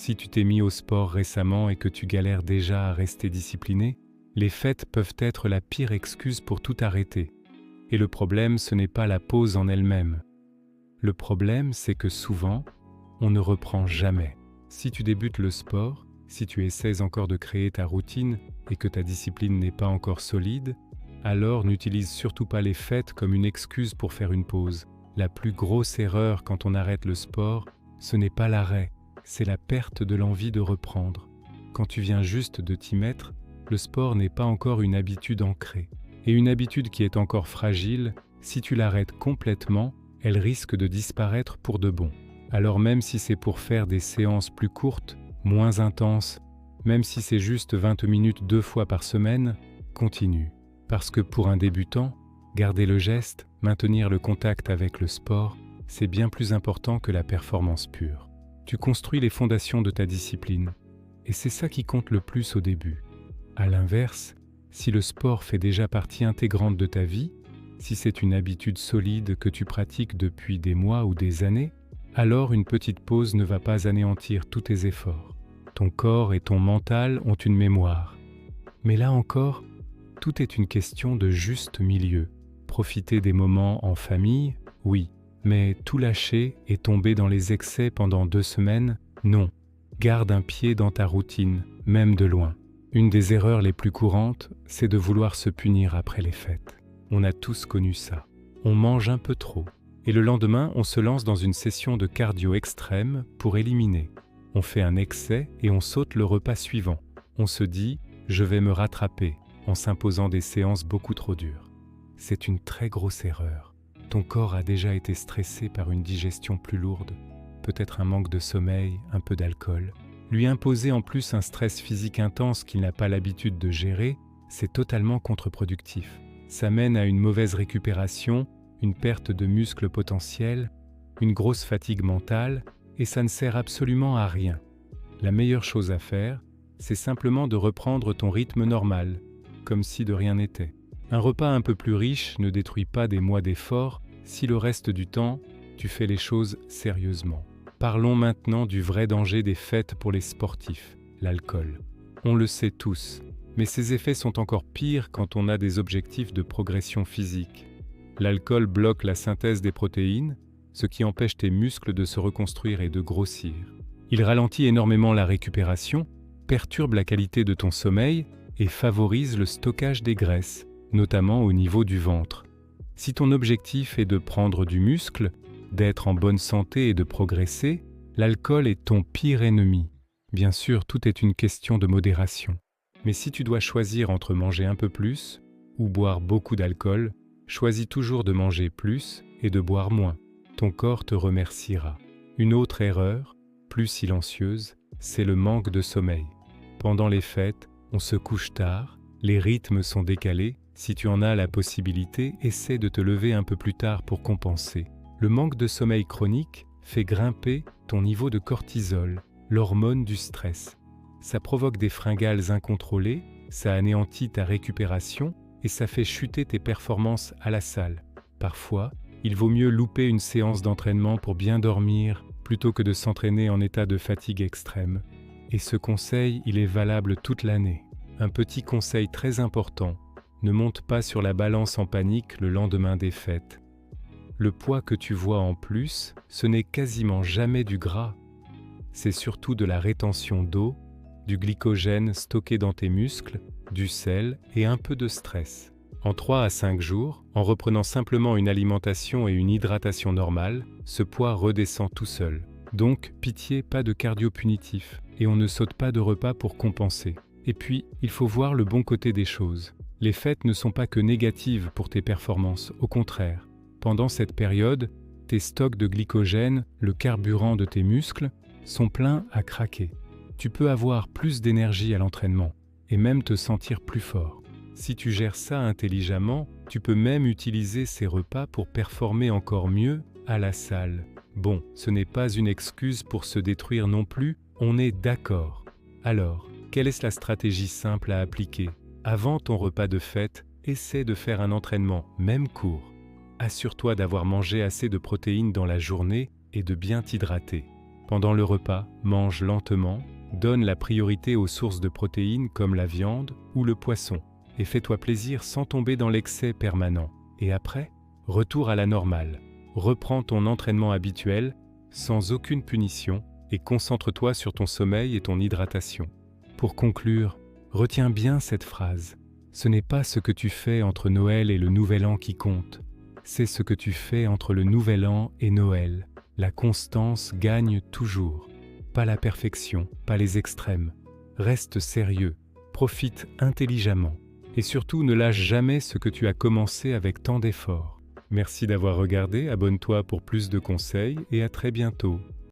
Si tu t'es mis au sport récemment et que tu galères déjà à rester discipliné, les fêtes peuvent être la pire excuse pour tout arrêter. Et le problème, ce n'est pas la pause en elle-même. Le problème, c'est que souvent, on ne reprend jamais. Si tu débutes le sport, si tu essaies encore de créer ta routine et que ta discipline n'est pas encore solide, alors n'utilise surtout pas les fêtes comme une excuse pour faire une pause. La plus grosse erreur quand on arrête le sport, ce n'est pas l'arrêt, c'est la perte de l'envie de reprendre. Quand tu viens juste de t'y mettre, le sport n'est pas encore une habitude ancrée. Et une habitude qui est encore fragile, si tu l'arrêtes complètement, elle risque de disparaître pour de bon. Alors même si c'est pour faire des séances plus courtes, moins intenses, même si c'est juste 20 minutes 2 fois par semaine, continue. Parce que pour un débutant, garder le geste, maintenir le contact avec le sport, c'est bien plus important que la performance pure. Tu construis les fondations de ta discipline, et c'est ça qui compte le plus au début. À l'inverse, si le sport fait déjà partie intégrante de ta vie, si c'est une habitude solide que tu pratiques depuis des mois ou des années, alors une petite pause ne va pas anéantir tous tes efforts. Ton corps et ton mental ont une mémoire. Mais là encore, tout est une question de juste milieu. Profiter des moments en famille, oui, mais tout lâcher et tomber dans les excès pendant 2 semaines, non. Garde un pied dans ta routine, même de loin. Une des erreurs les plus courantes, c'est de vouloir se punir après les fêtes. On a tous connu ça. On mange un peu trop. Et le lendemain, on se lance dans une session de cardio extrême pour éliminer. On fait un excès et on saute le repas suivant. On se dit « je vais me rattraper » en s'imposant des séances beaucoup trop dures. C'est une très grosse erreur. Ton corps a déjà été stressé par une digestion plus lourde, peut-être un manque de sommeil, un peu d'alcool. Lui imposer en plus un stress physique intense qu'il n'a pas l'habitude de gérer, c'est totalement contre-productif. Ça mène à une mauvaise récupération, une perte de muscles potentiels, une grosse fatigue mentale, et ça ne sert absolument à rien. La meilleure chose à faire, c'est simplement de reprendre ton rythme normal, comme si de rien n'était. Un repas un peu plus riche ne détruit pas des mois d'efforts si le reste du temps, tu fais les choses sérieusement. Parlons maintenant du vrai danger des fêtes pour les sportifs, l'alcool. On le sait tous, mais ses effets sont encore pires quand on a des objectifs de progression physique. L'alcool bloque la synthèse des protéines, ce qui empêche tes muscles de se reconstruire et de grossir. Il ralentit énormément la récupération, perturbe la qualité de ton sommeil et favorise le stockage des graisses, notamment au niveau du ventre. Si ton objectif est de prendre du muscle, d'être en bonne santé et de progresser, l'alcool est ton pire ennemi. Bien sûr, tout est une question de modération. Mais si tu dois choisir entre manger un peu plus ou boire beaucoup d'alcool, choisis toujours de manger plus et de boire moins. Ton corps te remerciera. Une autre erreur, plus silencieuse, c'est le manque de sommeil. Pendant les fêtes, on se couche tard, les rythmes sont décalés. Si tu en as la possibilité, essaie de te lever un peu plus tard pour compenser. Le manque de sommeil chronique fait grimper ton niveau de cortisol, l'hormone du stress. Ça provoque des fringales incontrôlées, ça anéantit ta récupération et ça fait chuter tes performances à la salle. Parfois, il vaut mieux louper une séance d'entraînement pour bien dormir plutôt que de s'entraîner en état de fatigue extrême. Et ce conseil, il est valable toute l'année. Un petit conseil très important, ne monte pas sur la balance en panique le lendemain des fêtes. Le poids que tu vois en plus, ce n'est quasiment jamais du gras. C'est surtout de la rétention d'eau, du glycogène stocké dans tes muscles, du sel et un peu de stress. En 3 à 5 jours, en reprenant simplement une alimentation et une hydratation normale, ce poids redescend tout seul. Donc, pitié, pas de cardio punitif, et on ne saute pas de repas pour compenser. Et puis, il faut voir le bon côté des choses. Les fêtes ne sont pas que négatives pour tes performances, au contraire. Pendant cette période, tes stocks de glycogène, le carburant de tes muscles, sont pleins à craquer. Tu peux avoir plus d'énergie à l'entraînement et même te sentir plus fort. Si tu gères ça intelligemment, tu peux même utiliser ces repas pour performer encore mieux à la salle. Bon, ce n'est pas une excuse pour se détruire non plus, on est d'accord. Alors, quelle est la stratégie simple à appliquer ? Avant ton repas de fête, essaie de faire un entraînement, même court. Assure-toi d'avoir mangé assez de protéines dans la journée et de bien t'hydrater. Pendant le repas, mange lentement, donne la priorité aux sources de protéines comme la viande ou le poisson, et fais-toi plaisir sans tomber dans l'excès permanent. Et après, retour à la normale. Reprends ton entraînement habituel, sans aucune punition, et concentre-toi sur ton sommeil et ton hydratation. Pour conclure, retiens bien cette phrase. Ce n'est pas ce que tu fais entre Noël et le Nouvel An qui compte, c'est ce que tu fais entre le Nouvel An et Noël. La constance gagne toujours. Pas la perfection, pas les extrêmes. Reste sérieux, profite intelligemment et surtout ne lâche jamais ce que tu as commencé avec tant d'efforts. Merci d'avoir regardé, abonne-toi pour plus de conseils et à très bientôt.